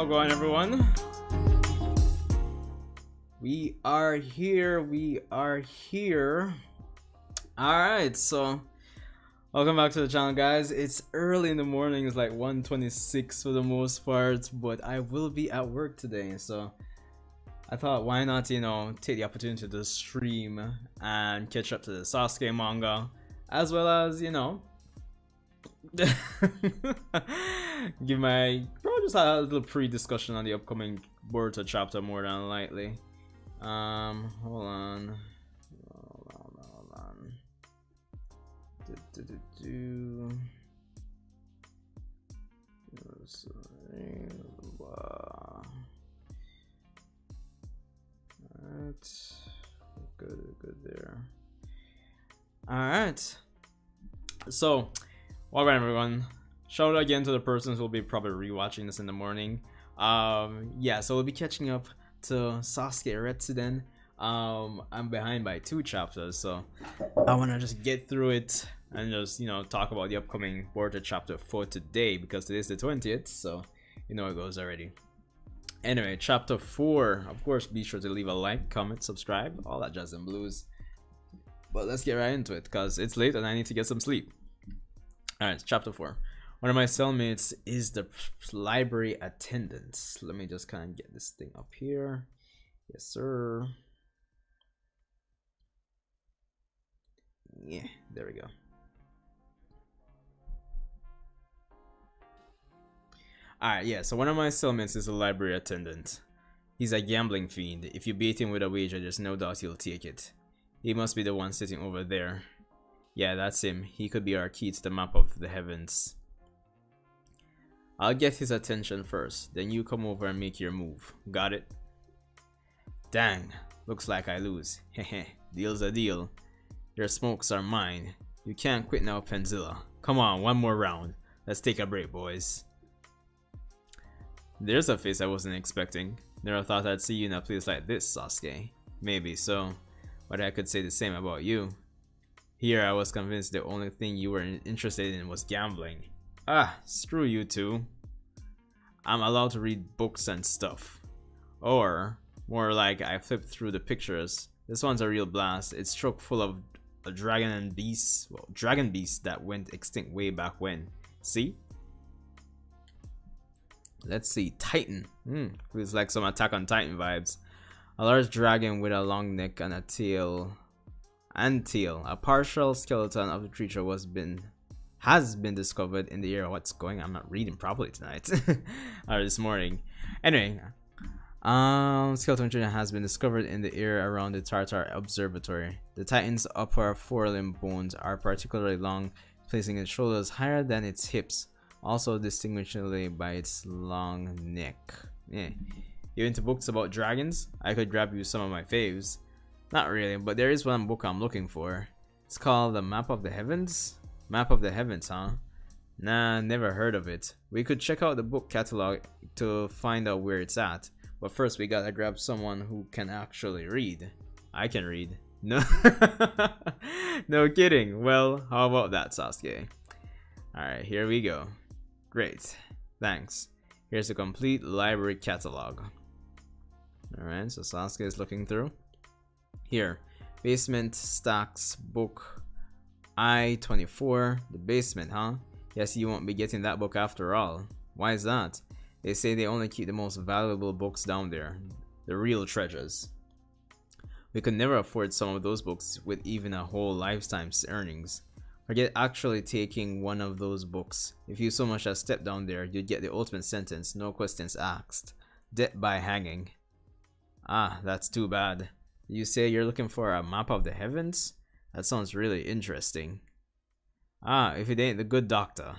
Well, going everyone. We are here. Alright, so welcome back to the channel, guys. It's early in the morning, it's like 1:26 for the most part, but I will be at work today, so I thought why not, take the opportunity to stream and catch up to the Sasuke manga, as well as, give my probably just had a little pre-discussion on the upcoming Boruto chapter more than likely. Hold on. Alright, good there. Alright, so welcome everyone. Shout out again to the persons who will be probably rewatching this in the morning. Yeah, so we'll be catching up to Sasuke Retsuden. I'm behind by 2 chapters, so I want to just get through it and just talk about the upcoming Boruto chapter for today, because today's the 20th, so it goes already. Anyway, chapter 4, of course, be sure to leave a like, comment, subscribe, all that jazz and blues. But let's get right into it, because it's late and I need to get some sleep. Alright, chapter 4. One of my cellmates is the library attendant. Let me just kind of get this thing up here. Yes, sir. Yeah, there we go. Alright, yeah, so one of my cellmates is a library attendant. He's a gambling fiend. If you bait him with a wager, there's no doubt he'll take it. He must be the one sitting over there. Yeah, that's him. He could be our key to the map of the heavens. I'll get his attention first, then you come over and make your move. Got it? Dang, looks like I lose. Hehe, deal's a deal. Your smokes are mine. You can't quit now, Penzilla. Come on, one more round. Let's take a break, boys. There's a face I wasn't expecting. Never thought I'd see you in a place like this, Sasuke. Maybe so, but I could say the same about you. Here I was convinced the only thing you were interested in was gambling. Ah, screw you two. I'm allowed to read books and stuff. Or, more like I flipped through the pictures. This one's a real blast. It's chock full of a dragon beasts that went extinct way back when. See? Let's see, Titan. Feels like some Attack on Titan vibes. A large dragon with a long neck and a tail. A partial skeleton of the creature has been discovered in the area. What's going on? I'm not reading properly tonight. Or this morning. Anyway, skeleton creature has been discovered in the area around the Tartar Observatory. The Titan's upper forelimb bones are particularly long, placing its shoulders higher than its hips, also distinguishable by its long neck. Yeah. You into books about dragons? I could grab you some of my faves. Not really, but there is one book I'm looking for. It's called The Map of the Heavens? Map of the Heavens, huh? Nah, never heard of it. We could check out the book catalog to find out where it's at. But first we gotta grab someone who can actually read. I can read. No, no kidding. Well, how about that, Sasuke? Alright, here we go. Great. Thanks. Here's a complete library catalog. Alright, so Sasuke is looking through. Here, basement stacks book I-24. The basement, huh? Yes, you won't be getting that book after all. Why is that? They say they only keep the most valuable books down there, the real treasures. We could never afford some of those books with even a whole lifetime's earnings. Forget actually taking one of those books. If you so much as step down there, you'd get the ultimate sentence, no questions asked. Death by hanging. Ah, that's too bad. You say you're looking for a map of the heavens? That sounds really interesting. Ah, if it ain't the good doctor.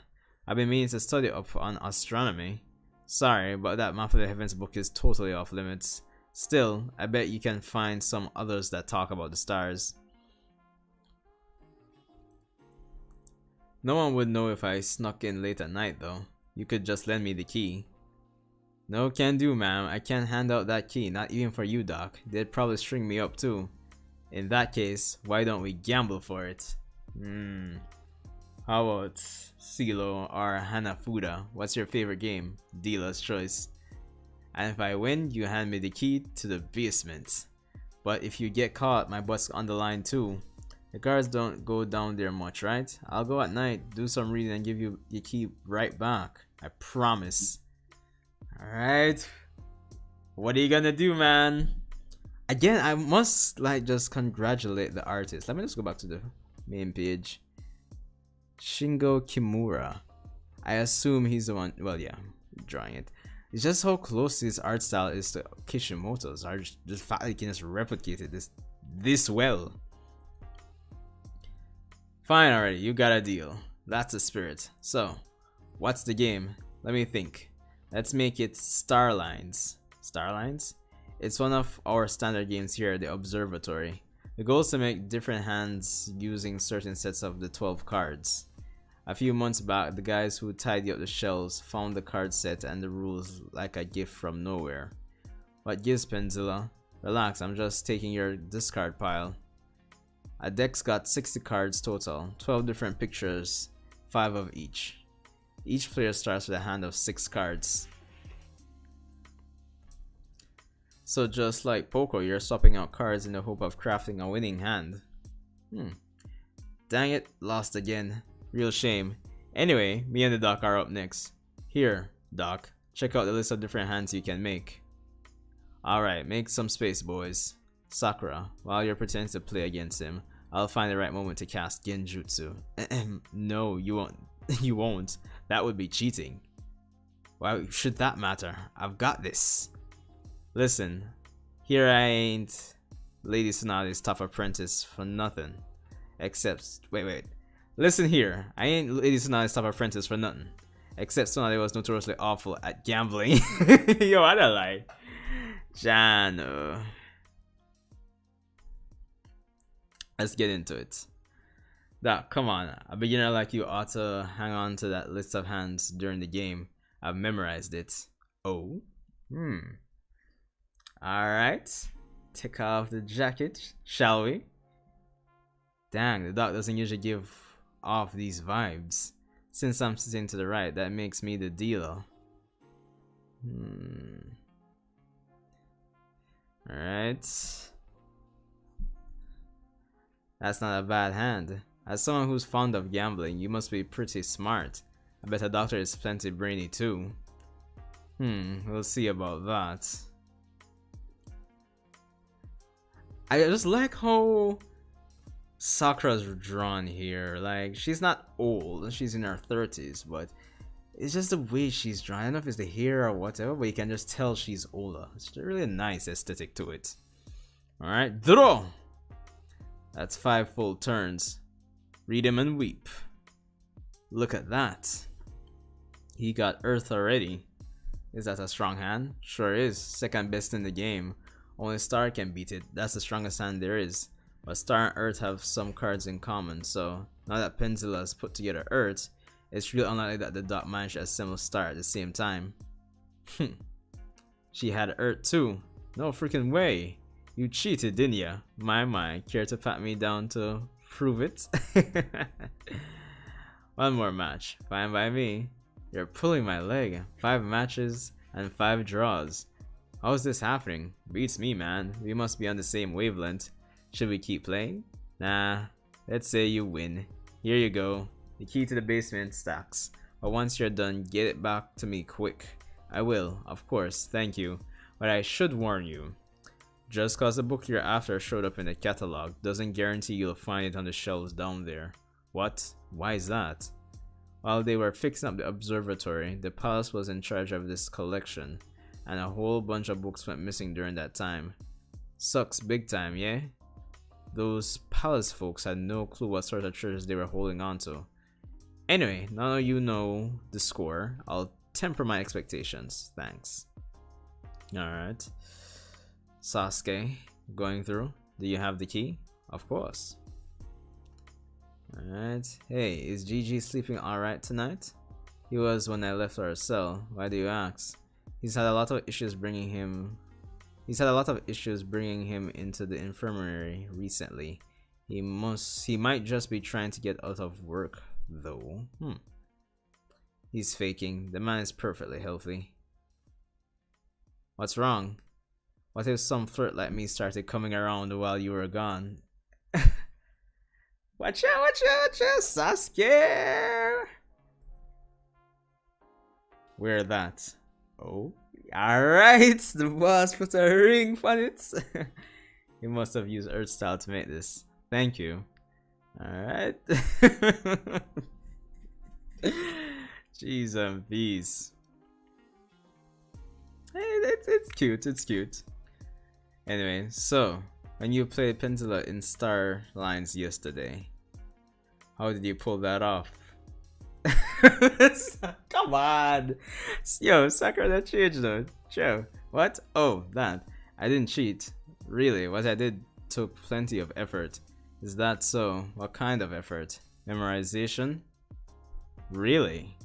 I've been meaning to study up on astronomy. Sorry, but that map of the heavens book is totally off limits. Still, I bet you can find some others that talk about the stars. No one would know if I snuck in late at night though. You could just lend me the key. No can do, ma'am. I can't hand out that key, not even for you, Doc. They'd probably string me up too. In that case, why don't we gamble for it? How about Silo or Hanafuda? What's your favorite game? Dealer's choice. And if I win, you hand me the key to the basement. But if you get caught, my butt's on the line too. The guards don't go down there much, right? I'll go at night, do some reading, and give you your key right back. I promise. Alright. What are you gonna do, man? Again, I must like just congratulate the artist. Let me just go back to the main page. Shingo Kimura. I assume he's the one. Well, yeah, drawing it. It's just how close his art style is to Kishimoto's. The fact that he can just replicate it this well. Fine already, you got a deal. That's the spirit. So, what's the game? Let me think. Let's make it Starlines. Starlines? It's one of our standard games here at the observatory. The goal is to make different hands using certain sets of the 12 cards. A few months back, the guys who tidy up the shelves found the card set and the rules like a gift from nowhere. What gives, Penzilla? Relax, I'm just taking your discard pile. A deck's got 60 cards total, 12 different pictures, 5 of each. Each player starts with a hand of 6 cards. So just like poker, you're swapping out cards in the hope of crafting a winning hand. Dang it, lost again. Real shame. Anyway, me and the Doc are up next. Here, Doc, check out the list of different hands you can make. Alright, make some space, boys. Sakura, while you're pretending to play against him, I'll find the right moment to cast Genjutsu. No, you won't. You won't. That would be cheating. Why should that matter? I've got this. Listen, here I ain't Lady Tsunade's tough apprentice for nothing. Except, wait. Listen here, I ain't Lady Tsunade's tough apprentice for nothing. Except Tsunade was notoriously awful at gambling. Yo, I don't lie. Jano. Let's get into it. Doc, come on. A beginner like you ought to hang on to that list of hands during the game. I've memorized it. Oh? Alright. Take off the jacket, shall we? Dang, the Doc doesn't usually give off these vibes. Since I'm sitting to the right, that makes me the dealer. Alright. That's not a bad hand. As someone who's fond of gambling, you must be pretty smart. I bet a doctor is plenty brainy too. We'll see about that. I just like how Sakura's drawn here. Like, she's not old, she's in her 30s, but it's just the way she's drawn. I don't know if it's the hair or whatever, but you can just tell she's older. It's really a nice aesthetic to it. Alright, draw! That's 5 full turns. Read him and weep. Look at that. He got Earth already. Is that a strong hand? Sure is. Second best in the game. Only Star can beat it. That's the strongest hand there is. But Star and Earth have some cards in common, so now that Penzilla has put together Earth, it's real unlikely that the Doc managed to assemble Star at the same time. She had Earth too. No freaking way. You cheated, didn't ya? My, care to pat me down to prove it? One more match. Fine by me. You're pulling my leg. 5 matches and 5 draws. How's this happening? Beats me, man. We must be on the same wavelength. Should we keep playing? Nah. Let's say you win. Here you go. The key to the basement stacks. But once you're done, get it back to me quick. I will, of course. Thank you. But I should warn you. Just cause the book you're after showed up in the catalog doesn't guarantee you'll find it on the shelves down there. What? Why is that? While they were fixing up the observatory, the palace was in charge of this collection, and a whole bunch of books went missing during that time. Sucks big time, yeah? Those palace folks had no clue what sort of treasures they were holding on to. Anyway, now you know the score. I'll temper my expectations. Thanks. Alright. Sasuke, going through. Do you have the key? Of course. Alright. Hey, is Gigi sleeping alright tonight? He was when I left our cell. Why do you ask? He's had a lot of issues bringing him into the infirmary recently. He might just be trying to get out of work though. He's faking. The man is perfectly healthy. What's wrong? What if some flirt like me started coming around while you were gone? Watch out, Sasuke! Wear that. Oh, alright, the boss put a ring on it. He must have used Earth style to make this. Thank you. Alright. Jeez and peace. Hey, it's cute, it's cute. Anyway, so when you played Pendula in Star Lines yesterday, how did you pull that off? Come on, yo, Sakura, that changed though. Joe, what? Oh, that I didn't cheat. Really, what I did took plenty of effort. Is that so? What kind of effort? Memorization? Really?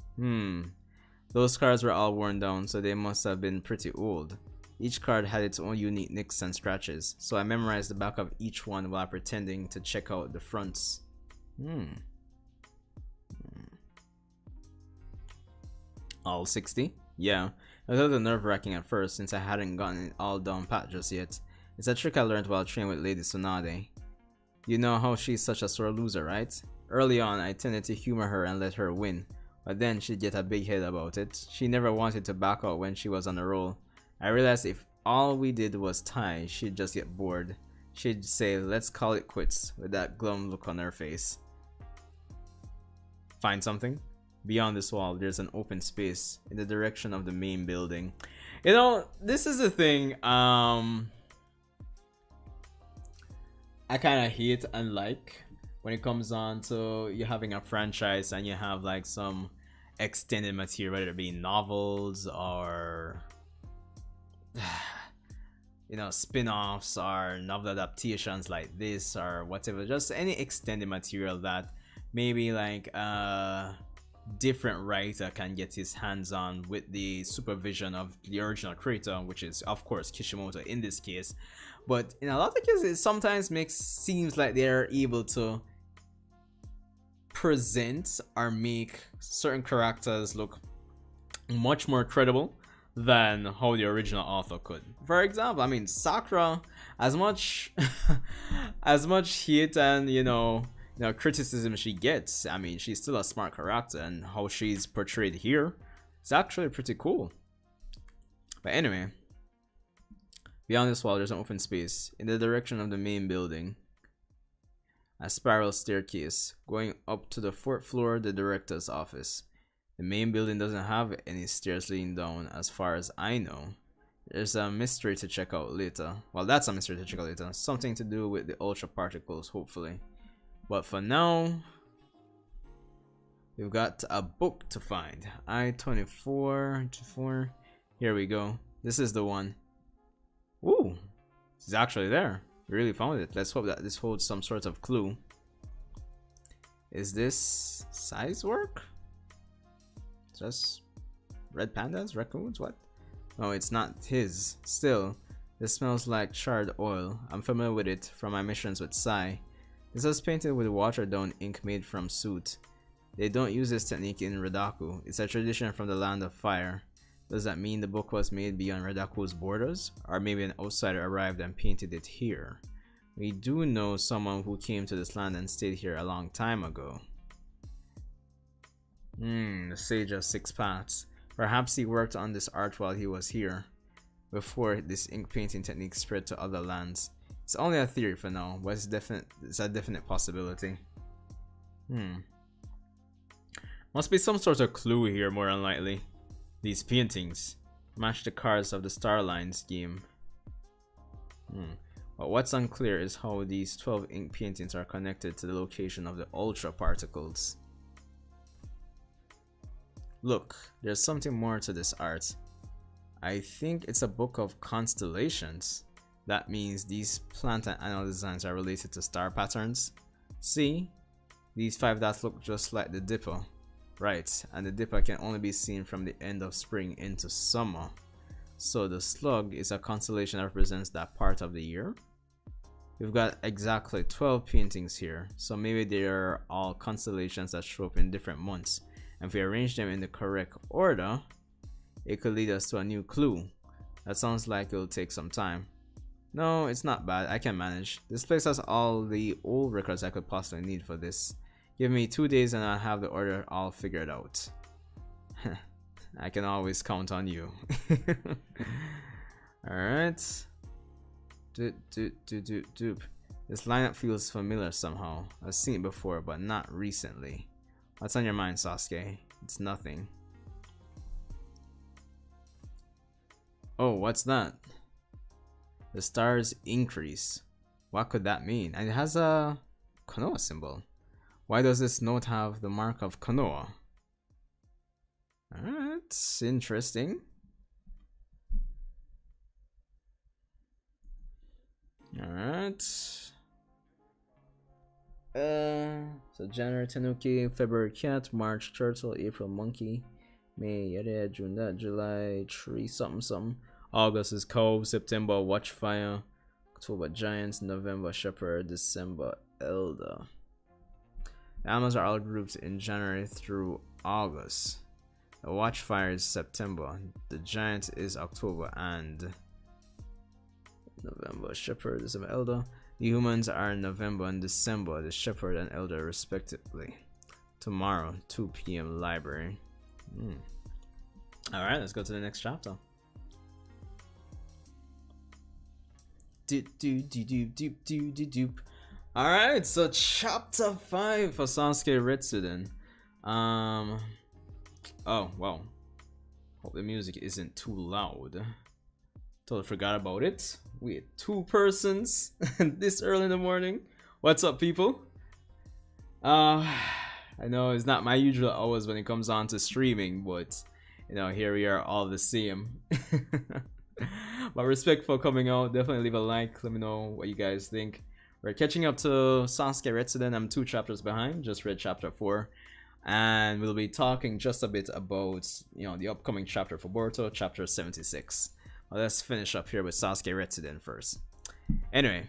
Those cards were all worn down, so they must have been pretty old. Each card had its own unique nicks and scratches, so I memorized the back of each one while pretending to check out the fronts. All 60? Yeah, it was a little nerve-wracking at first since I hadn't gotten it all down pat just yet. It's a trick I learned while training with Lady Tsunade. You know how she's such a sore loser, right? Early on, I tended to humor her and let her win, but then she'd get a big head about it. She never wanted to back out when she was on a roll. I realized if all we did was tie, she'd just get bored. She'd say, "Let's call it quits," with that glum look on her face. Find something? Beyond this wall, there's an open space in the direction of the main building. You know, this is the thing I kind of hate and like when it comes on to you having a franchise and you have like some extended material, whether it be novels or you know, spin-offs or novel adaptations like this or whatever, just any extended material that maybe like different writer can get his hands on with the supervision of the original creator, which is of course Kishimoto in this case. But in a lot of cases, it sometimes seems like they're able to present or make certain characters look much more credible than how the original author could. For example, I mean, Sakura, as much as much hate and you know criticism she gets, I mean, she's still a smart character, and how she's portrayed here is actually pretty cool. But anyway, beyond this wall there's an open space in the direction of the main building. A spiral staircase going up to the 4th floor, the director's office. The main building doesn't have any stairs leading down as far as I know. There's a mystery to check out later. Well, that's a mystery to check out later. Something to do with the ultra particles, hopefully. But for now, we've got a book to find. I-24. Here we go. This is the one. Ooh, it's actually there. We really found it. Let's hope that this holds some sort of clue. Is this size work? Just red pandas, raccoons, what? No, it's not his. Still, this smells like charred oil. I'm familiar with it from my missions with Sai. This was painted with watered down ink made from soot. They don't use this technique in Redaku. It's a tradition from the land of fire. Does that mean the book was made beyond Redaku's borders? Or maybe an outsider arrived and painted it here? We do know someone who came to this land and stayed here a long time ago. The Sage of 6 Paths. Perhaps he worked on this art while he was here, before this ink painting technique spread to other lands. It's only a theory for now, but it's a definite possibility. Must be some sort of clue here, more than likely. These paintings match the cards of the Star Lines game. But what's unclear is how these 12 ink paintings are connected to the location of the ultra particles. Look, there's something more to this art. I think it's a book of constellations. That means these plant and animal designs are related to star patterns. See? These 5 dots look just like the Dipper. Right, and the Dipper can only be seen from the end of spring into summer. So the slug is a constellation that represents that part of the year. We've got exactly 12 paintings here, so maybe they are all constellations that show up in different months. And if we arrange them in the correct order, it could lead us to a new clue. That sounds like it'll take some time. No, it's not bad. I can manage. This place has all the old records I could possibly need for this. Give me 2 days and I'll have the order all figured out. I can always count on you. Alright. Doop, doop, doop, doop, doop. This lineup feels familiar somehow. I've seen it before, but not recently. What's on your mind, Sasuke? It's nothing. Oh, what's that? The stars increase. What could that mean? And it has a Konoha symbol. Why does this note have the mark of Konoha? That's interesting. Alright. So January Tanuki, February Cat, March Turtle, April Monkey, May Yada, June that, July Tree, something something. August is Cove, September Watchfire, October Giants, November Shepherd, December Elder. The animals are all grouped in January through August. The Watchfire is September, the Giant is October, and November Shepherd, December Elder. The humans are November and December, the Shepherd and Elder respectively. Tomorrow, 2 p.m. library. Alright, let's go to the next chapter. Alright, so chapter 5 for Sasuke Retsuden. Oh, well. Hope the music isn't too loud. Totally forgot about it. We had 2 persons this early in the morning. What's up, people? I know it's not my usual hours when it comes on to streaming, but you know, here we are all the same. But respect for coming out. Definitely leave a like. Let me know what you guys think. We're catching up to Sasuke Retsuden. I'm 2 chapters behind. Just read chapter 4. And we'll be talking just a bit about, you know, the upcoming chapter for Boruto, chapter 76. Well, let's finish up here with Sasuke Retsuden first. Anyway,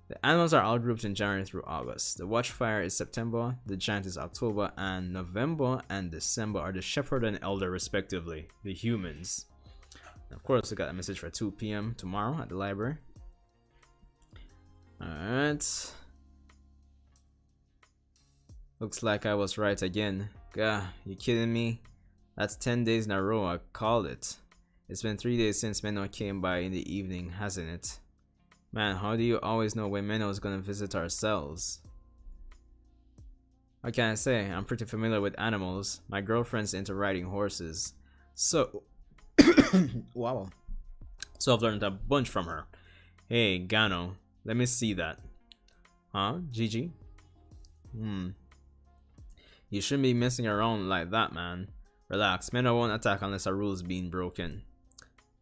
the animals are all grouped in January through August. The Watchfire is September, the Giant is October, and November and December are the Shepherd and Elder respectively, the humans. And of course, we got a message for 2 p.m. tomorrow at the library. Alright. Looks like I was right again. Gah, you kidding me? That's 10 days in a row, I called it. It's been 3 days since Menno came by in the evening, hasn't it? Man, how do you always know when Menno's gonna visit our cells? What can I say? I'm pretty familiar with animals. My girlfriend's into riding horses. So... wow. So I've learned a bunch from her. Hey, Gano, let me see that. Huh? Gigi? You shouldn't be messing around like that, man. Relax, Menno won't attack unless a rule's being broken.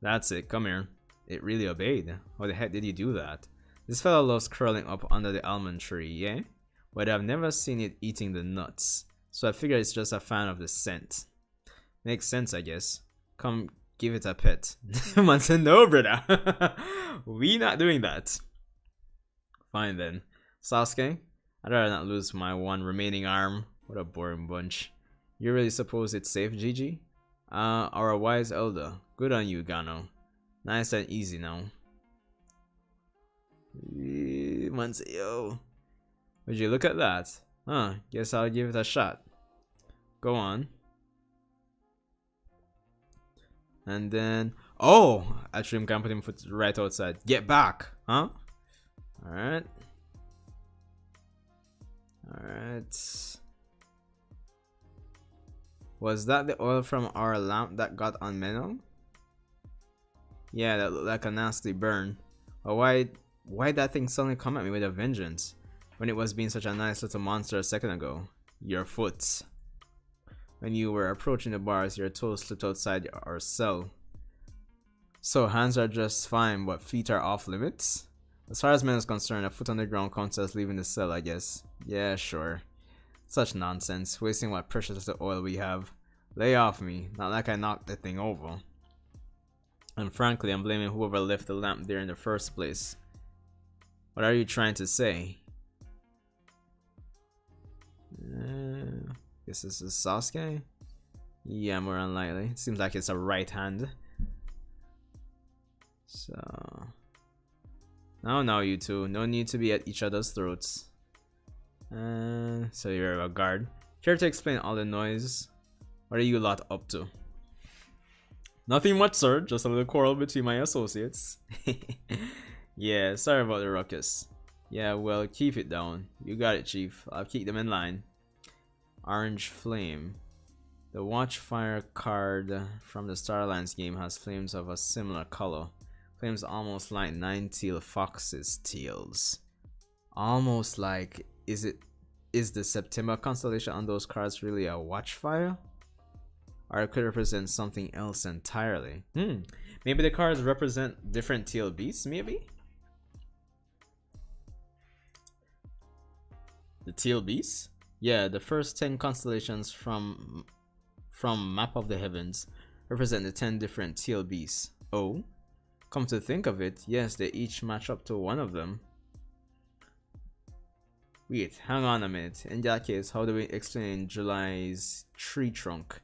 That's it, come here. It really obeyed. How the heck did you do that? This fellow loves curling up under the almond tree, yeah? But I've never seen it eating the nuts. So I figure it's just a fan of the scent. Makes sense, I guess. Come give it a pet. Man said, no, brother. We not doing that. Fine then. Sasuke, I'd rather not lose my one remaining arm. What a boring bunch. You really suppose it's safe, Gigi? Our wise elder. Good on you, Gano. Nice and easy now. Man said, yo. Would you look at that? Huh, guess I'll give it a shot. Go on. And then, oh, actually I'm gonna put him foot right outside. Get back, huh? Alright. Alright. Was that the oil from our lamp that got on Menno? Yeah, that looked like a nasty burn. But why that thing suddenly come at me with a vengeance when it was being such a nice little monster a second ago? Your foot. When you were approaching the bars, your toes slipped outside our cell. So hands are just fine, but feet are off limits? As far as men is concerned, a foot on the ground counts as leaving the cell, I guess. Yeah, sure. Such nonsense, wasting what precious little oil we have. Lay off me, not like I knocked the thing over. And frankly, I'm blaming whoever left the lamp there in the first place. What are you trying to say? Guess this is Sasuke? Yeah, more unlikely. Seems like it's a right hand. So now you two, no need to be at each other's throats. So you're a guard. Care to explain all the noise? What are you lot up to? Nothing much, sir. Just a little quarrel between my associates. Yeah, sorry about the ruckus. Yeah, well, keep it down. You got it, Chief. I'll keep them in line. Orange Flame. The Watchfire card from the Starlands game has flames of a similar color. Flames almost like Nine Tail Fox's tails. Almost like, is the September constellation on those cards really a Watchfire? Or it could represent something else entirely. Maybe the cards represent different tail beasts, maybe? The tail beasts? Yeah, the first 10 constellations from Map of the Heavens represent the 10 different tail beasts. Oh? Come to think of it, yes, they each match up to one of them. Wait, hang on a minute. In that case, how do we explain July's tree trunk?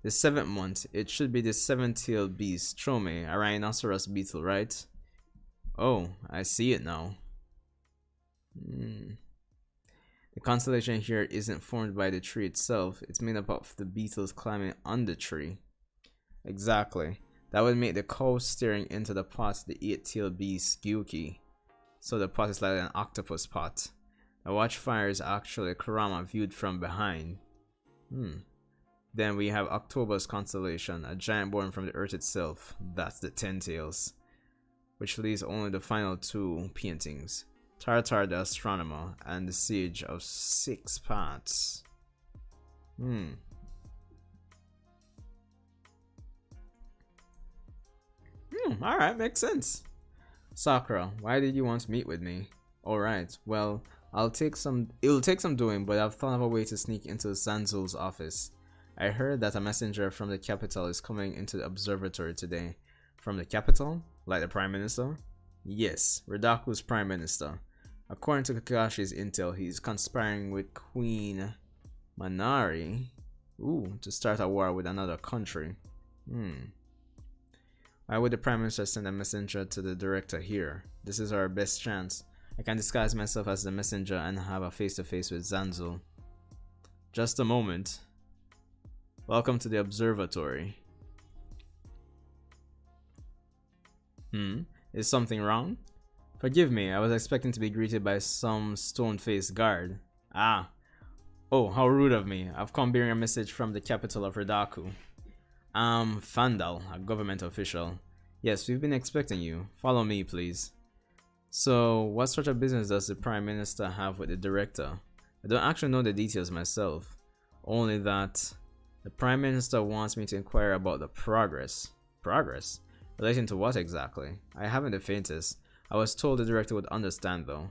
The 7th month, it should be the 7-tailed beast, Trome, a rhinoceros beetle, right? Oh, I see it now. The constellation here isn't formed by the tree itself, it's made up of the beetles climbing on the tree. Exactly. That would make the cow staring into the pot the 8-tailed beast Gyuki. So the pot is like an octopus pot. The Watchfire is actually Kurama viewed from behind. Then we have October's constellation, a giant born from the earth itself. That's the 10 tails. Which leaves only the final 2 paintings. Tartar the Astronomer and the Siege of 6 Parts. Alright, makes sense. Sakura, why did you want to meet with me? Alright, well, it'll take some doing, but I've thought of a way to sneak into Zanzul's office. I heard that a messenger from the capital is coming into the observatory today. From the capital? Like the Prime Minister? Yes, Redaku's Prime Minister. According to Kakashi's intel, he's conspiring with Queen Manari to start a war with another country. Why would the Prime Minister send a messenger to the director here? This is our best chance. I can disguise myself as the messenger and have a face-to-face with Zanzul. Just a moment. Welcome to the observatory. Is something wrong? Forgive me, I was expecting to be greeted by some stone-faced guard. Oh, how rude of me. I've come bearing a message from the capital of Redaku. Fandal, a government official. Yes, we've been expecting you. Follow me, please. So, what sort of business does the Prime Minister have with the director? I don't actually know the details myself. Only that the Prime Minister wants me to inquire about the progress. Progress? Relating to what exactly? I haven't the faintest. I was told the director would understand though.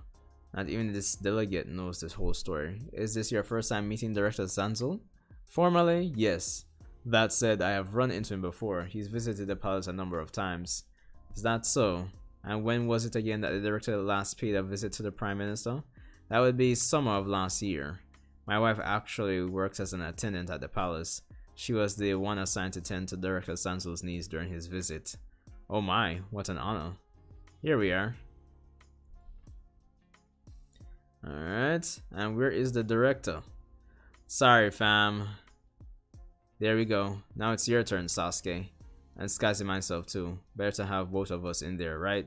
Not even this delegate knows this whole story. Is this your first time meeting Director Zanzul? Formally, yes. That said, I have run into him before. He's visited the palace a number of times. Is that so? And when was it again that the director last paid a visit to the Prime Minister? That would be summer of last year. My wife actually works as an attendant at the palace. She was the one assigned to tend to Director Zanzul's needs during his visit. Oh my, what an honor. Here we are. Alright, and where is the director? Sorry, fam. There we go. Now it's your turn, Sasuke. And disguising myself too. Better to have both of us in there, right?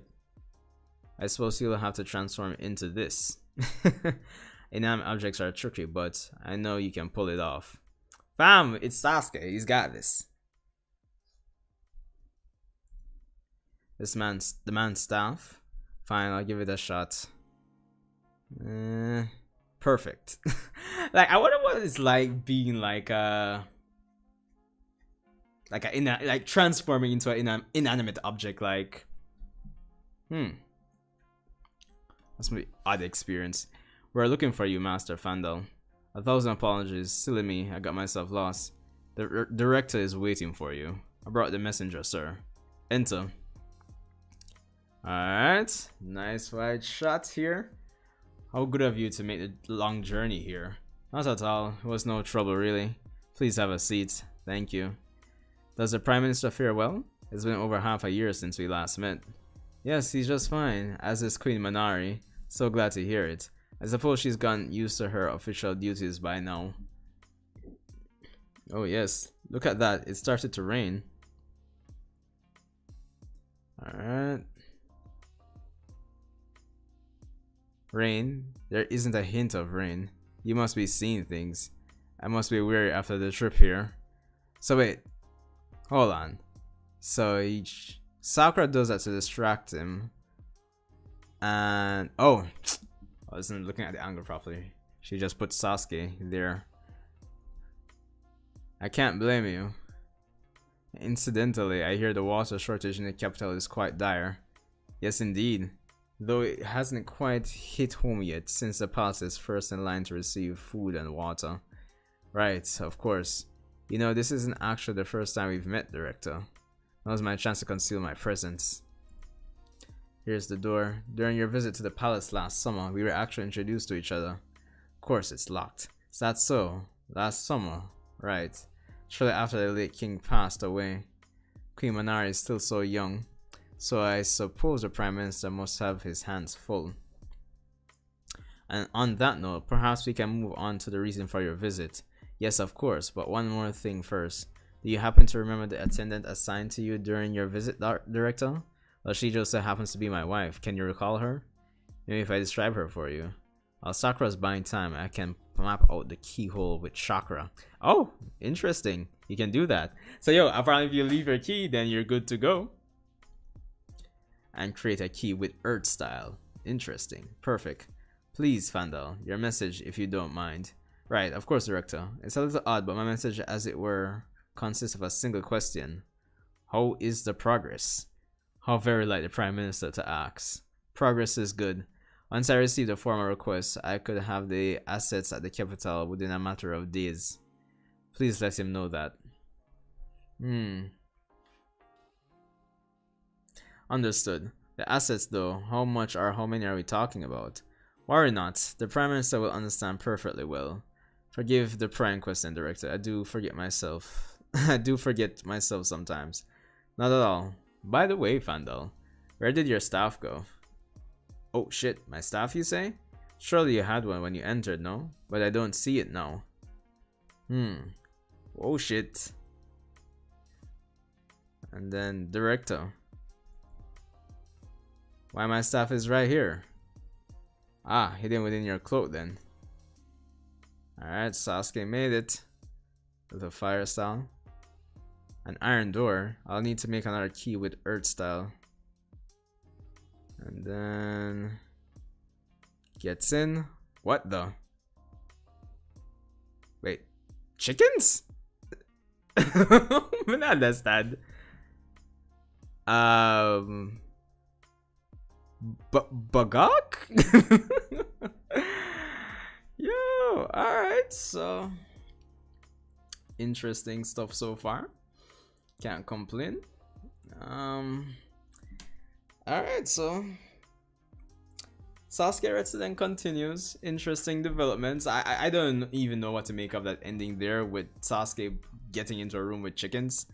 I suppose you'll have to transform into this. Inanimate objects are tricky, but I know you can pull it off. Fam, it's Sasuke. He's got this. The man's staff. Fine, I'll give it a shot. Perfect. Like, I wonder what it's like being like transforming into an inanimate object. Like, that's my odd experience. We're looking for you, Master Fandal. 1,000 apologies. Silly me, I got myself lost. The director is waiting for you. I brought the messenger, sir. Enter. Alright, nice wide shot here. How good of you to make the long journey here. Not at all, it was no trouble really. Please have a seat, thank you. Does the Prime Minister fare well? It's been over half a year since we last met. Yes, he's just fine, as is Queen Manari. So glad to hear it. I suppose she's gotten used to her official duties by now. Oh yes, look at that, it started to rain. Alright. Rain? There isn't a hint of rain. You must be seeing things. I must be weary after the trip here. So wait, hold on. So Sakura does that to distract him. And oh, I wasn't looking at the angle properly. She just put Sasuke there. I can't blame you. Incidentally, I hear the water shortage in the capital is quite dire. Yes, indeed. Though it hasn't quite hit home yet, since the palace is first in line to receive food and water. Right, of course. You know, this isn't actually the first time we've met, Director. That was my chance to conceal my presence. Here's the door. During your visit to the palace last summer, we were actually introduced to each other. Of course, it's locked. Is that so? Last summer? Right. Shortly after the late king passed away. Queen Manari is still so young, so I suppose the Prime Minister must have his hands full. And on that note, perhaps we can move on to the reason for your visit. Yes, of course, but one more thing first. Do you happen to remember the attendant assigned to you during your visit, Director? Well, she just so happens to be my wife. Can you recall her? Maybe if I describe her for you. While Sakura's buying time, I can map out the keyhole with chakra. Oh, interesting. You can do that. So yo, apparently if you leave your key, then you're good to go. And create a key with Earth style. Interesting. Perfect. Please, Fandal, your message if you don't mind. Right, of course, Director. It's a little odd, but my message, as it were, consists of a single question. How is the progress? How very like the Prime Minister to ask. Progress is good. Once I received a formal request, I could have the assets at the capital within a matter of days. Please let him know that. Understood. The assets though, how much or how many are we talking about? Worry not, the Prime Minister will understand perfectly well. Forgive the prime question, Director. I do forget myself. I do forget myself sometimes. Not at all. By the way, Fandal, where did your staff go? Oh shit, my staff you say? Surely you had one when you entered, no? But I don't see it now. Oh shit. And then Director. Why my staff is right here? Ah, hidden within your cloak then. Alright, Sasuke made it. With a fire style. An iron door. I'll need to make another key with Earth style. And then gets in. What the? Wait, chickens? I don't understand. Bagok? Yo, alright, so interesting stuff so far. Can't complain. Alright, so Sasuke Resident continues. Interesting developments. I don't even know what to make of that ending there with Sasuke getting into a room with chickens.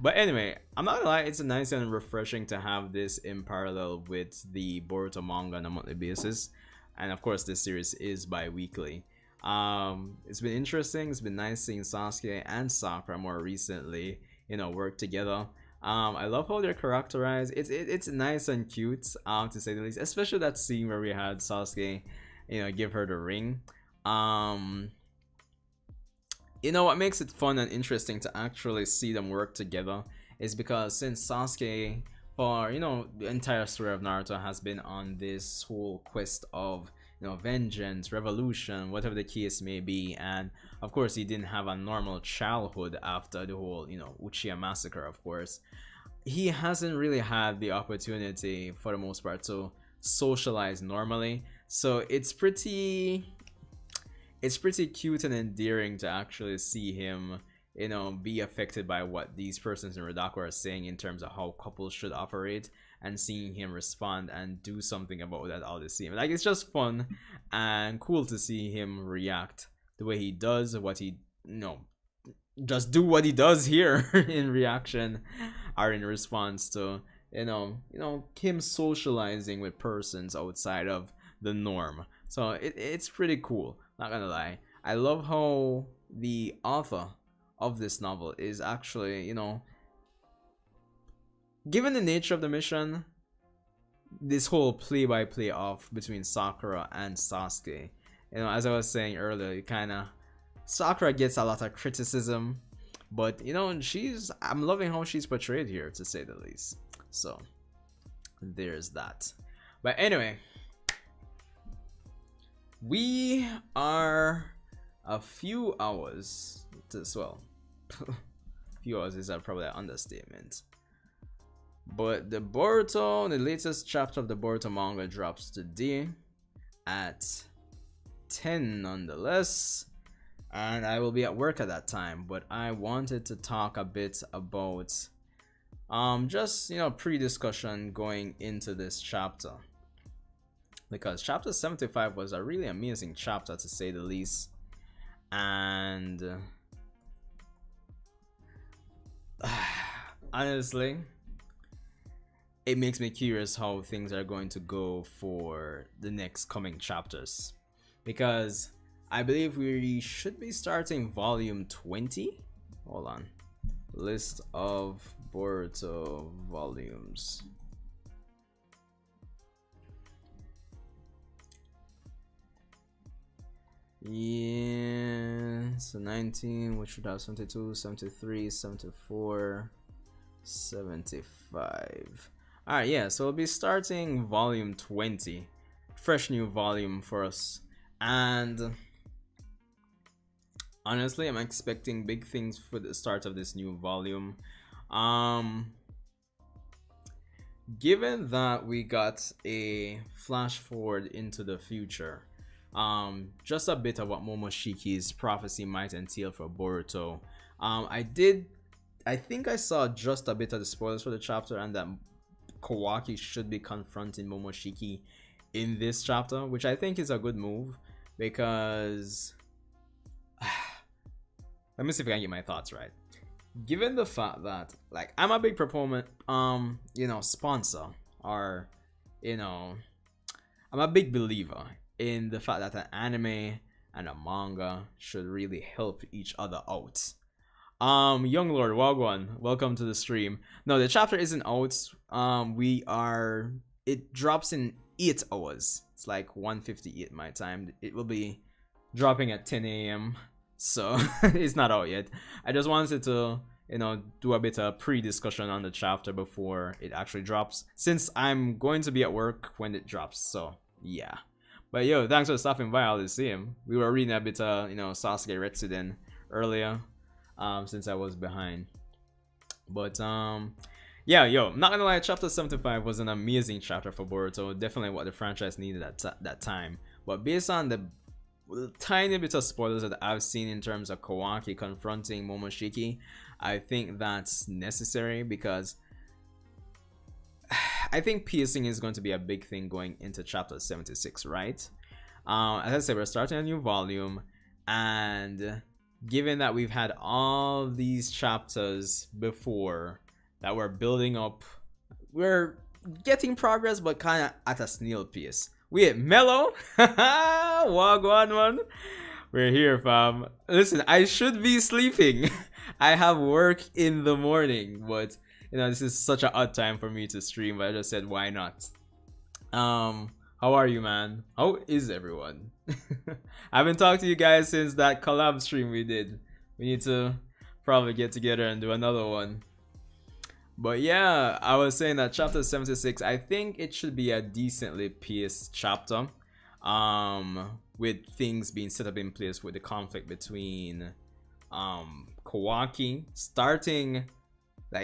But anyway, I'm not gonna lie, it's nice and refreshing to have this in parallel with the Boruto manga on a monthly basis. And of course this series is bi-weekly. It's been interesting. It's been nice seeing Sasuke and Sakura more recently, you know, work together. I love how they're characterized. It's nice and cute, to say the least, especially that scene where we had Sasuke, you know, give her the ring. You know what makes it fun and interesting to actually see them work together is because since Sasuke, for, you know, the entire story of Naruto has been on this whole quest of, you know, vengeance, revolution, whatever the case may be, and of course he didn't have a normal childhood after the whole, you know, Uchiha massacre. Of course he hasn't really had the opportunity for the most part to socialize normally, so it's pretty cute and endearing to actually see him, you know, be affected by what these persons in Redaku are saying in terms of how couples should operate, and seeing him respond and do something about that all the same. Like, it's just fun and cool to see him react the way he does, what he, you know, just do what he does here in reaction or in response to him socializing with persons outside of the norm. So it's pretty cool, not gonna lie. I love how the author of this novel is actually, given the nature of the mission, this whole play-by-play off between Sakura and Sasuke, as I was saying earlier, Sakura gets a lot of criticism, but I'm loving how she's portrayed here, to say the least. So there's that. But anyway, we are a few hours few hours is probably an understatement. But the latest chapter of the Boruto manga drops today at 10 nonetheless, and I will be at work at that time. But I wanted to talk a bit about just pre-discussion going into this chapter, because chapter 75 was a really amazing chapter, to say the least. And honestly, it makes me curious how things are going to go for the next coming chapters, because I believe we should be starting volume 20. Hold on. List of Boruto volumes. Yeah, so 19, which would have 72, 73, 74, 75. Alright, yeah, so we'll be starting volume 20. Fresh new volume for us. And honestly, I'm expecting big things for the start of this new volume. Given that we got a flash forward into the future, just a bit of what Momoshiki's prophecy might entail for Boruto. I think I saw just a bit of the spoilers for the chapter, and that Kawaki should be confronting Momoshiki in this chapter, which I think is a good move, because let me see if I can get my thoughts right. Given the fact that, like, I'm a big proponent, sponsor, or I'm a big believer in the fact that an anime and a manga should really help each other out. Young Lord Wagwan, welcome to the stream. No, the chapter isn't out. It drops in 8 hours. It's like 1:58 my time. It will be dropping at 10 a.m. So it's not out yet. I just wanted to do a bit of pre-discussion on the chapter before it actually drops, since I'm going to be at work when it drops. So yeah. But yo, thanks for stopping by, Alyssium. We were reading a bit of Sasuke Retsuden earlier, since I was behind. But yeah, yo, not gonna lie, chapter 75 was an amazing chapter for Boruto. Definitely what the franchise needed at that time. But based on the tiny bit of spoilers that I've seen in terms of Kawaki confronting Momoshiki, I think that's necessary, because I think piercing is going to be a big thing going into chapter 76, right? As I said, we're starting a new volume, and given that we've had all these chapters before that we're building up, we're getting progress, but kind of at a snail pace. We hit Mellow. Wagwan one. We're here, fam. Listen, I should be sleeping. I have work in the morning, but this is such an odd time for me to stream, but I just said, why not? How are you, man? How is everyone? I haven't talked to you guys since that collab stream we did. We need to probably get together and do another one. But yeah, I was saying that chapter 76, I think it should be a decently paced chapter, with things being set up in place with the conflict between Kawaki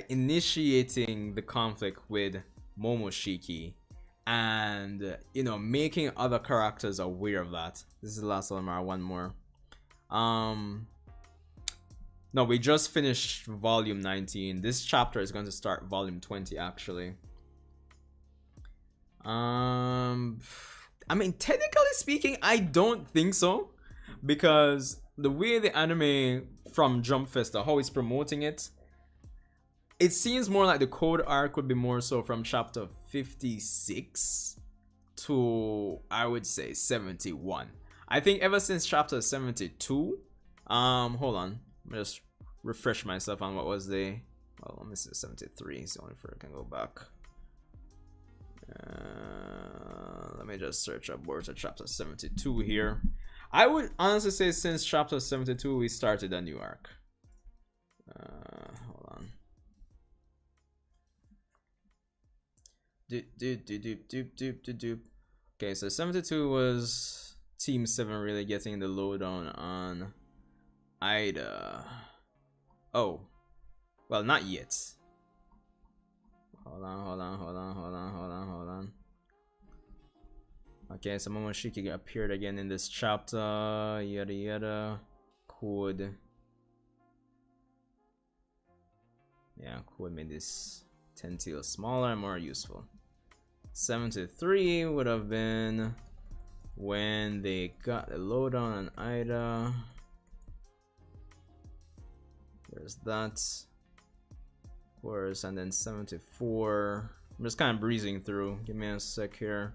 initiating the conflict with Momoshiki, and making other characters aware of that. This is the last one, or one more. No, we just finished volume 19. This chapter is going to start volume 20 actually. I mean, technically speaking, I don't think so, because the way the anime from Jump Festa, how it's promoting it, it seems more like the code arc would be more so from chapter 56 to, I would say, 71. I think ever since chapter 72, hold on, just refresh myself on what was the, well, let me see, 73 is the only further I can go back. Let me just search up Boruto chapter 72 here. I would honestly say since chapter 72 we started a new arc. Hold on. Okay, so 72 was Team 7 really getting the lowdown on Ida. Oh, well, not yet. Hold on. Okay, so Momoshiki appeared again in this chapter. Yada yada. Could, yeah, could make this 10 tail smaller and more useful. 73 would have been when they got the lowdown on Ida. There's that, of course, and then 74. I'm just kind of breezing through. Give me a sec here.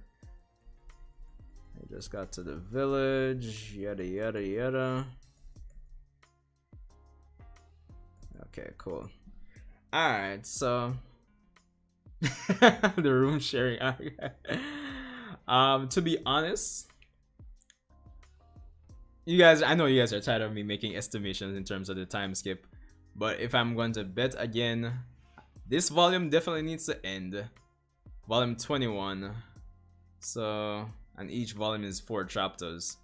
I just got to the village. Yada yada yada. Okay, cool. All right, so the room sharing. To be honest, you guys, I know you guys are tired of me making estimations in terms of the time skip, but if I'm going to bet again, this volume definitely needs to end. Volume 21. So, and each volume is 4 chapters.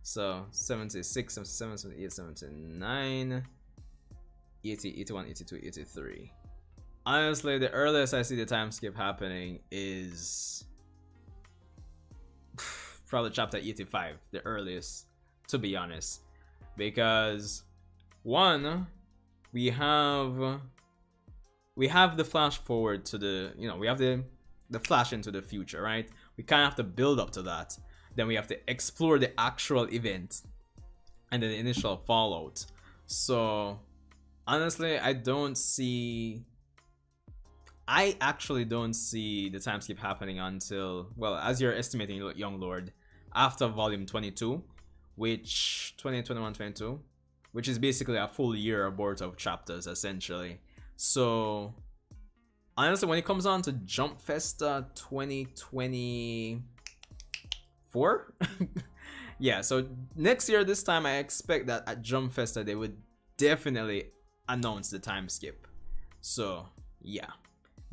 So 76, 77, 78, 79, 80, 81, 82, 83. Honestly, the earliest I see the time skip happening is probably chapter 85, the earliest, to be honest, because one, we have the flash forward to the, you know, we have the flash into the future, right? We kind of have to build up to that. Then we have to explore the actual event and then the initial fallout. So honestly, I actually don't see the time skip happening until, well, as you're estimating, young lord, after volume 22, which 22, which is basically a full year of Boruto chapters essentially. So honestly, when it comes on to Jump Festa 2024, yeah, so next year this time I expect that at Jump Festa they would definitely announce the time skip. So yeah,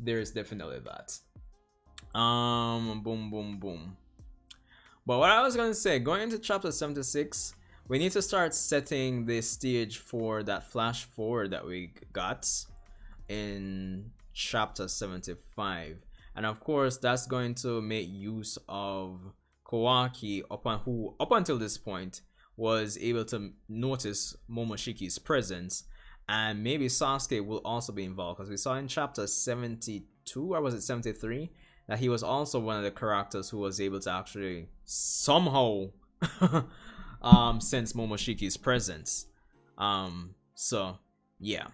there's definitely that. Boom. But what I was gonna say, going into chapter 76, we need to start setting the stage for that flash forward that we got in chapter 75, and of course that's going to make use of Kawaki, who up until this point was able to notice Momoshiki's presence, and maybe Sasuke will also be involved, because we saw in chapter 72, or was it 73, that he was also one of the characters who was able to actually somehow sense Momoshiki's presence. So yeah,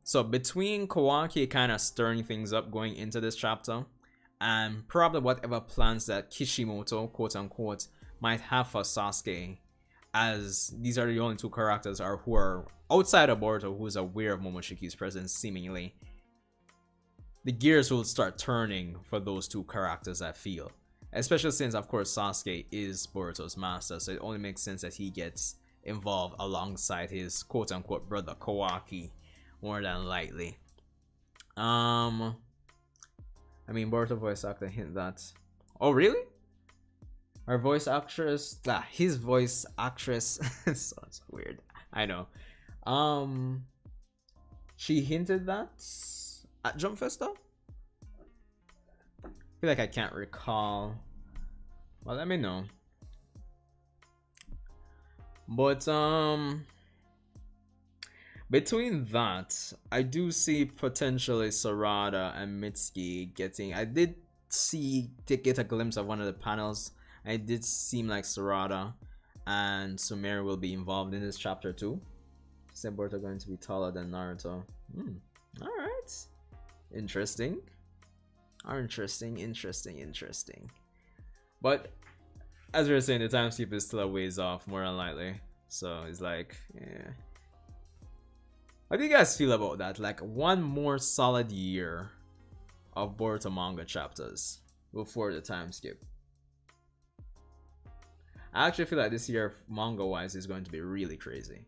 so between Kawaki kind of stirring things up going into this chapter, and probably whatever plans that Kishimoto, quote unquote, might have for Sasuke, as these are the only two characters who are outside of Boruto who's aware of Momoshiki's presence, seemingly, the gears will start turning for those two characters, I feel. Especially since, of course, Sasuke is Boruto's master, so it only makes sense that he gets involved alongside his quote unquote brother Kawaki, more than likely. I mean, Boruto voice actor hint that. Oh, really? Our voice actress, his voice actress, sounds weird. I know. She hinted that at Jump Festa. I feel like I can't recall. Well, let me know. But between that, I do see potentially Sarada and Mitsuki getting. I did get a glimpse of one of the panels. It did seem like Sarada and Sumeru will be involved in this chapter too. Said Boruto going to be taller than Naruto. Alright. Interesting. Interesting. But as we were saying, the time skip is still a ways off, more than likely. So it's like, yeah. How do you guys feel about that? Like one more solid year of Boruto manga chapters before the time skip. I actually feel like this year, manga wise, is going to be really crazy.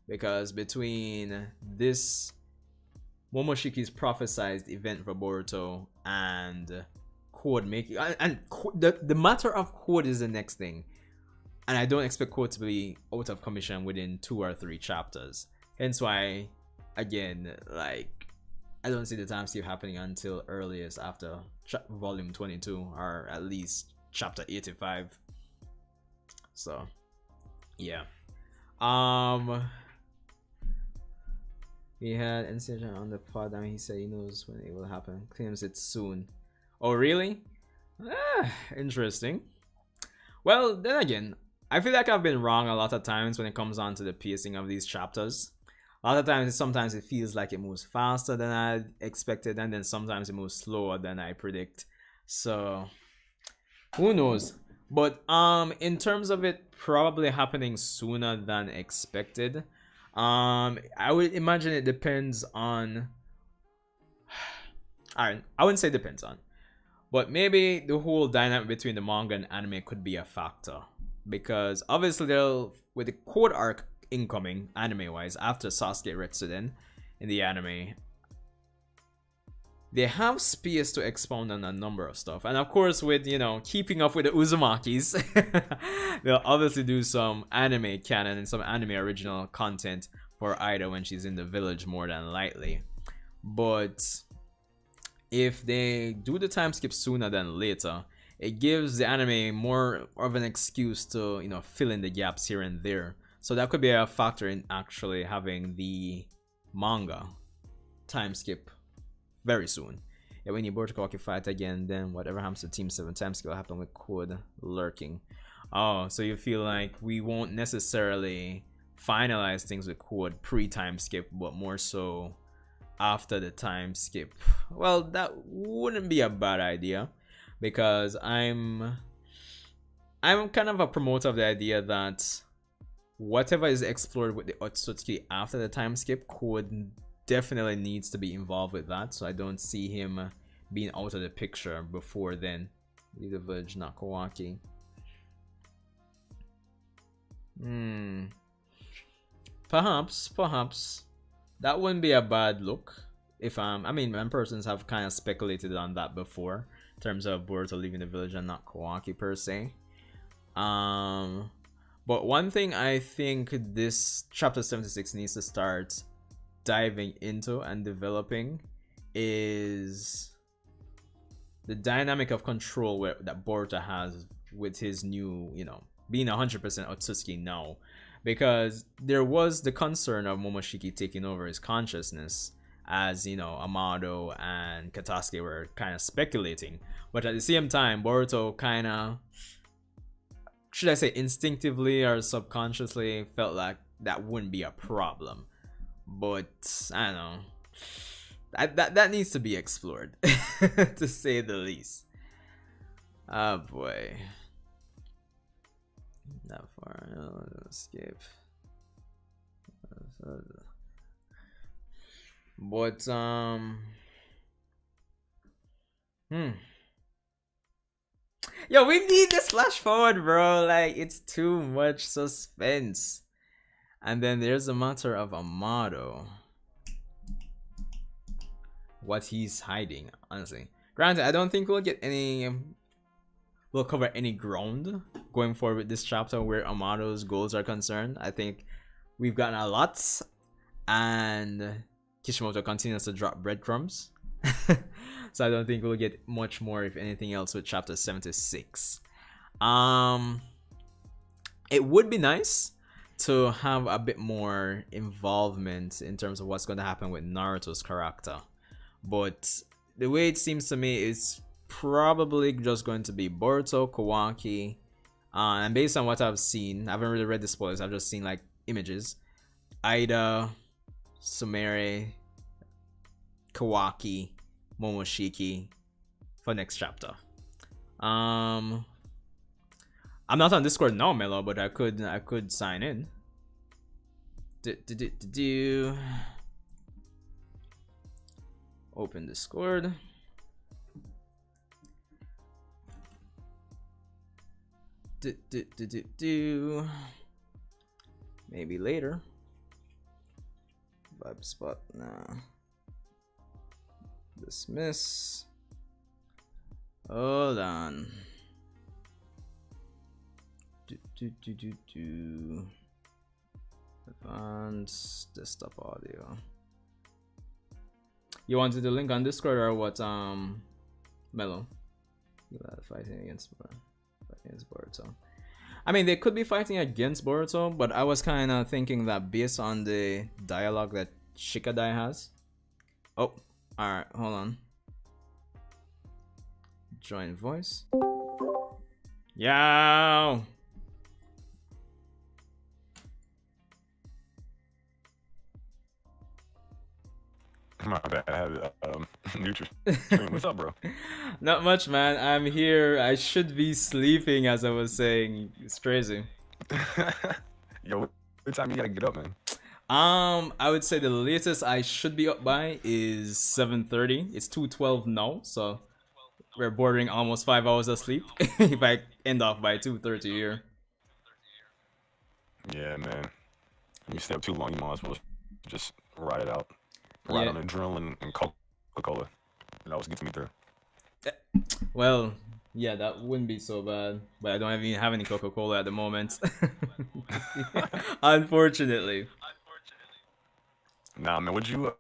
Because between this Momoshiki's prophesized event for Boruto and Code making, and the matter of Code is the next thing. And I don't expect Code to be out of commission within 2 or 3 chapters. Hence why, again, like, I don't see the time skip happening until earliest after volume 22, or at least chapter 85. So, yeah. We had Incision on the pod. I mean, he said he knows when it will happen. Claims it soon. Oh, really? Interesting. Well, then again, I feel like I've been wrong a lot of times when it comes on to the pacing of these chapters. A lot of times, sometimes it feels like it moves faster than I expected, and then sometimes it moves slower than I predict. So, who knows? But in terms of it probably happening sooner than expected, I would imagine it depends on. Alright, I wouldn't say depends on, but maybe the whole dynamic between the manga and anime could be a factor, because obviously they'll, with the Code arc incoming anime wise after Sasuke Retsuden in the anime, they have space to expound on a number of stuff. And of course, with, you know, keeping up with the Uzumakis, they'll obviously do some anime canon and some anime original content for Ida when she's in the village, more than likely. But if they do the time skip sooner than later, it gives the anime more of an excuse to, you know, fill in the gaps here and there. So that could be a factor in actually having the manga time skip very soon. Yeah, when you Boruto fight again, then whatever happens to Team 7 time skip will happen with Code lurking. Oh, so you feel like we won't necessarily finalize things with Code pre-time skip, but more so after the time skip. Well, that wouldn't be a bad idea, because I'm kind of a promoter of the idea that whatever is explored with the Otsutsuki after the time skip, Code definitely needs to be involved with that. So I don't see him being out of the picture before then. Leave the village, not Kawaki. Perhaps that wouldn't be a bad look. If I mean, some persons have kind of speculated on that before, in terms of Boruto leaving the village and not Kawaki per se. But one thing I think this chapter 76 needs to start diving into and developing is the dynamic of control that Boruto has with his new, you know, being 100% Otsutsuki now. Because there was the concern of Momoshiki taking over his consciousness, as, you know, Amado and Katasuke were kind of speculating. But at the same time, Boruto kind of, should I say, instinctively or subconsciously felt like that wouldn't be a problem. But I don't know, that needs to be explored, to say the least. Oh boy, not far. No, escape. But yo, we need this flash forward, bro. Like, it's too much suspense. And then there's the matter of Amado. What he's hiding, honestly. Granted, I don't think we'll get any... We'll cover any ground going forward with this chapter where Amado's goals are concerned. I think we've gotten a lot. And Kishimoto continues to drop breadcrumbs. So I don't think we'll get much more, if anything else, with chapter 76. It would be nice to have a bit more involvement in terms of what's going to happen with Naruto's character, but the way it seems to me is probably just going to be Boruto, Kawaki, and based on what I've seen, I haven't really read the spoilers, I've just seen like images, Ida, Sumire, Kawaki, Momoshiki for next chapter. I'm not on Discord now, Melo, but I could sign in. Open Discord. Maybe later. Vibe spot. Nah. Dismiss. Hold on. Advanced desktop audio. You wanted the link on Discord or what? Mellow. Fighting against Boruto. I mean, they could be fighting against Boruto, but I was kind of thinking that based on the dialogue that Shikadai has. Oh, alright, hold on. Join voice. Yow! My bad. I had neutral. What's up, bro? Not much, man. I'm here. I should be sleeping, as I was saying. It's crazy. Yo, what time you gotta get up, man? I would say the latest I should be up by is 7:30. It's 2:12 now, so we're bordering almost 5 hours of sleep. If I end off by 2:30 here. Yeah, man. You stay up too long, you might as well just ride it out. Ride on adrenaline and Coca-Cola. That was getting me through. Well, yeah, that wouldn't be so bad. But I don't even have any Coca-Cola at the moment. Unfortunately. Nah, man. What do you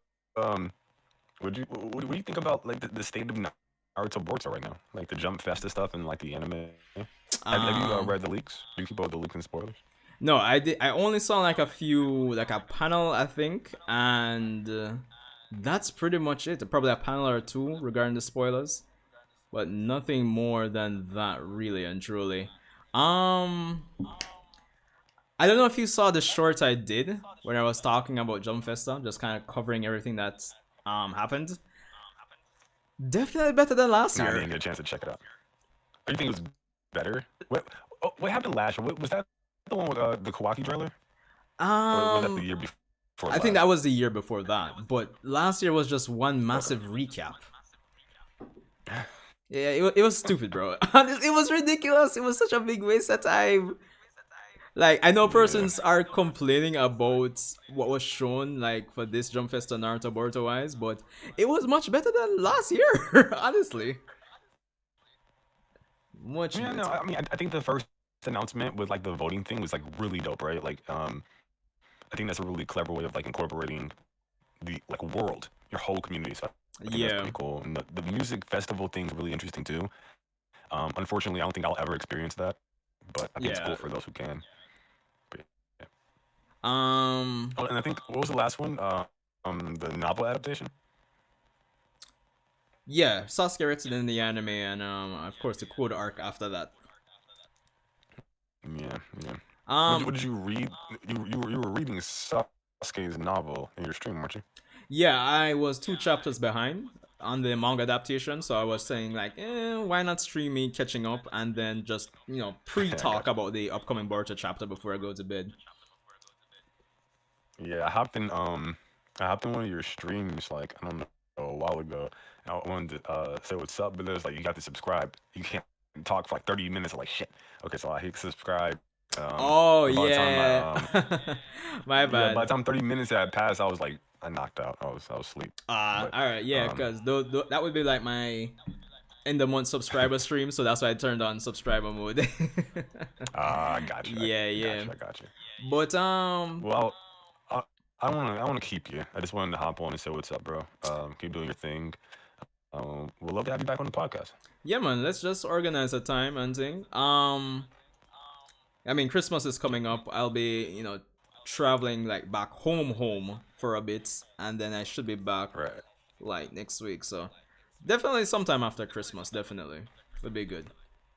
think about like the state of Naruto Boruto right now? Like the jump faster stuff and like the anime. Have you read the leaks? Do you keep all the leaks and spoilers? No, I did. I only saw like a few, like a panel, I think, and that's pretty much it. Probably a panel or two regarding the spoilers, but nothing more than that, really and truly. I don't know if you saw the short I did when I was talking about Jump Festa, just kind of covering everything that happened. Definitely better than last year. I didn't get a chance to check it out. Do you think it was better? What happened last year? Was that the one with the Kawaki trailer? Or was that the year before? I think that was the year before that, but last year was just one massive recap. Yeah, it was stupid, bro. It was ridiculous. It was such a big waste of time. Like, I know persons are complaining about what was shown, like, for this Jump Festa Naruto Boruto wise, but it was much better than last year, honestly. Much better. No, I mean, I think the first announcement with, like, the voting thing was, like, really dope, right? Like, I think that's a really clever way of, like, incorporating the, like, world, your whole community. So I think that's pretty cool. And the music festival thing is really interesting, too. Unfortunately, I don't think I'll ever experience that, but I think it's cool for those who can. And I think what was the last one? The novel adaptation. Yeah, Sasuke written in the anime, and of course the quote arc after that. Yeah. What did you read? You were reading Sasuke's novel in your stream, weren't you? Yeah, I was 2 chapters behind on the manga adaptation, so I was saying like, why not stream me catching up and then just pre-talk about the upcoming Boruto chapter before I go to bed. Yeah, I hopped in one of your streams, like, I don't know, a while ago. And I wanted to say what's up, but there's like, you got to subscribe. You can't talk for like 30 minutes. I'm like, shit. Okay, so I hit subscribe. Oh, yeah. My bad. Yeah, by the time 30 minutes had passed, I was like, I knocked out. I was asleep. Alright, yeah, because that would be like my end of month subscriber stream, so that's why I turned on subscriber mode. I got you. Yeah. I got you. But well, I want to keep you. I just wanted to hop on and say what's up, bro. Keep doing your thing. We'd love to have you back on the podcast. Yeah, man. Let's just organize a time and thing. I mean, Christmas is coming up. I'll be, traveling like back home for a bit, and then I should be back like next week. So definitely sometime after Christmas. Definitely would be good.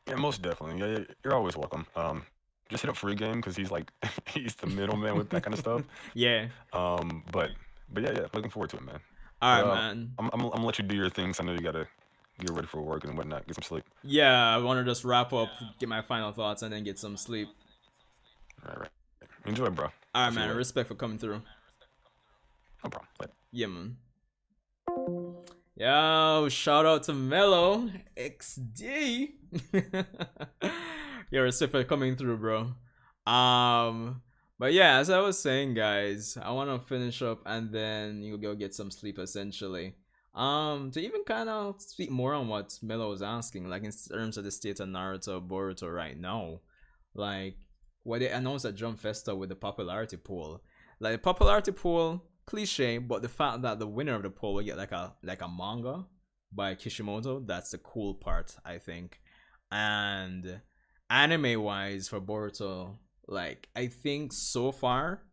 Yeah, most definitely. Yeah, you're always welcome. just hit up Free Game because he's like he's the middleman with that kind of stuff. Yeah. But yeah, looking forward to it, man. All right, man. I'm gonna let you do your things. I know you gotta get ready for work and whatnot. Get some sleep. Yeah, I want to just wrap up, get my final thoughts, and then get some sleep. All right. Enjoy, bro. All right, man. Respect for coming through. No problem. Later. Yeah, man. Yo, shout out to Mello XD. Yo, respect for coming through, bro. But yeah, as I was saying, guys, I want to finish up and then you go get some sleep, essentially. To even kind of speak more on what Mello was asking, like in terms of the state of Naruto, Boruto right now, like what they announced at Jump Festa with the popularity poll, like the popularity poll, cliche, but the fact that the winner of the poll will get like a manga by Kishimoto, that's the cool part, I think. And anime wise for Boruto, like I think so far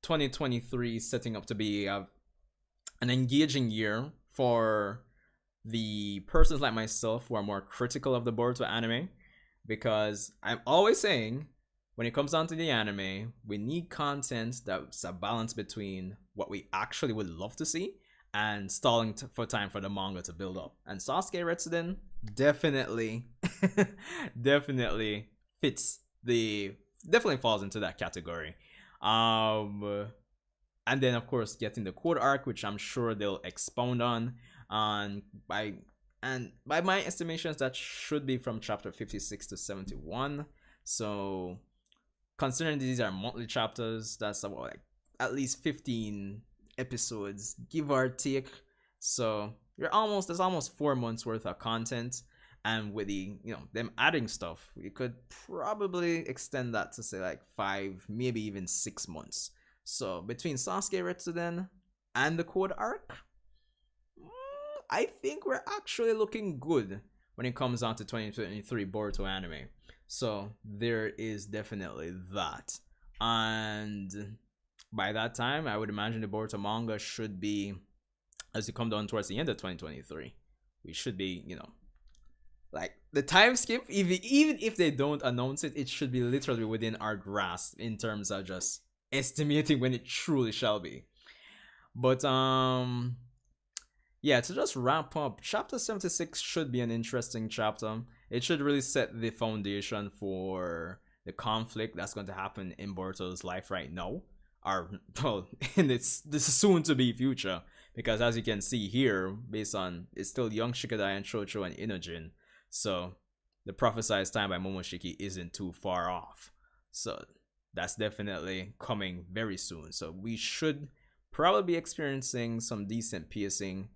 2023 is setting up to be an engaging year for the persons like myself who are more critical of the Boruto anime, because I'm always saying when it comes down to the anime, we need content that's a balance between what we actually would love to see and stalling for time for the manga to build up. And Sasuke Retsuden definitely definitely fits definitely falls into that category. And then of course getting the code arc, which I'm sure they'll expound on, by my estimations that should be from chapter 56 to 71. So considering these are monthly chapters, that's about like at least 15 episodes, give or take. So there's almost 4 months worth of content, and with the them adding stuff, you could probably extend that to say like 5, maybe even 6 months. So between Sasuke Retsuden and the code arc, I think we're actually looking good when it comes down to 2023 Boruto anime. So there is definitely that. And by that time, I would imagine the Boruto manga should be, as you come down towards the end of 2023, we should be, like the time skip, even if they don't announce it, it should be literally within our grasp in terms of just estimating when it truly shall be. But yeah, to just wrap up, chapter 76 should be an interesting chapter. It should really set the foundation for the conflict that's going to happen in Boruto's life right now, or well, in this soon to be future, because as you can see here, based on it's still young Shikadai and Chocho and Inojin, so the prophesied time by Momoshiki isn't too far off. So that's definitely coming very soon. So we should probably be experiencing some decent pacing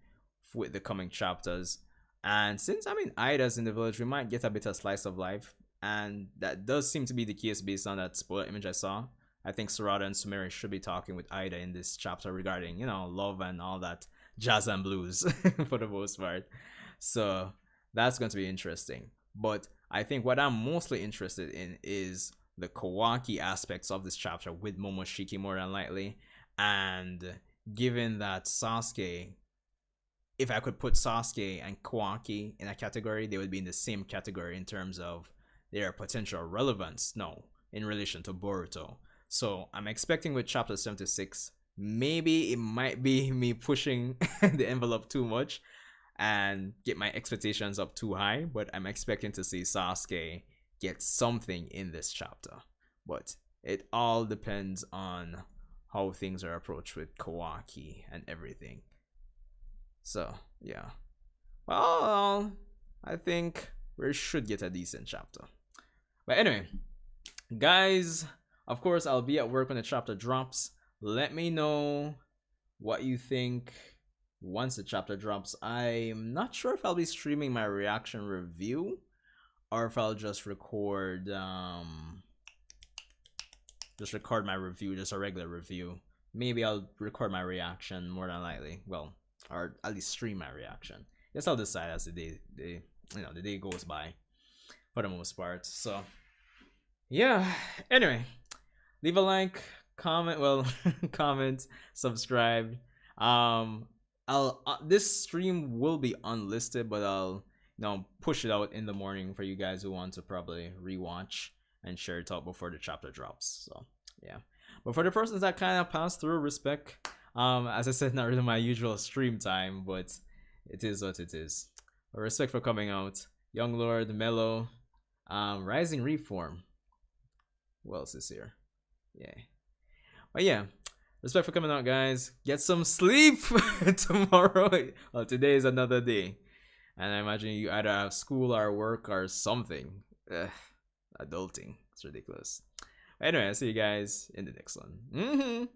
with the coming chapters. And since Ida's in the village, we might get a bit of slice of life, and that does seem to be the case based on that spoiler image I saw. I think Sarada and Sumeri should be talking with Ida in this chapter regarding love and all that jazz and blues for the most part. So that's going to be interesting. But I think what I'm mostly interested in is the Kawaki aspects of this chapter with Momoshiki more than likely. And given that Sasuke, if I could put Sasuke and Kawaki in a category, they would be in the same category in terms of their potential relevance now in relation to Boruto. So I'm expecting with chapter 76, maybe it might be me pushing the envelope too much and get my expectations up too high, but I'm expecting to see Sasuke get something in this chapter. But it all depends on how things are approached with Kawaki and everything. So yeah, well, I think we should get a decent chapter. But anyway, guys, of course I'll be at work when the chapter drops. Let me know what you think once the chapter drops. I'm not sure if I'll be streaming my reaction review or if I'll just record my review, just a regular review. Maybe I'll record my reaction more than likely. Well, or at least stream my reaction. Guess I'll decide as the day goes by, for the most part. So yeah, anyway, leave a like, comment, comment, subscribe. This stream will be unlisted, but I'll push it out in the morning for you guys who want to probably rewatch and share it out before the chapter drops. So yeah, but for the persons that kind of pass through, respect. As I said, not really my usual stream time, but it is what it is. But respect for coming out. Young Lord, Mellow, Rising Reform. Who else is here? Yeah. But yeah, respect for coming out, guys. Get some sleep tomorrow. Well, today is another day. And I imagine you either have school or work or something. Ugh, adulting. It's ridiculous. Anyway, I'll see you guys in the next one.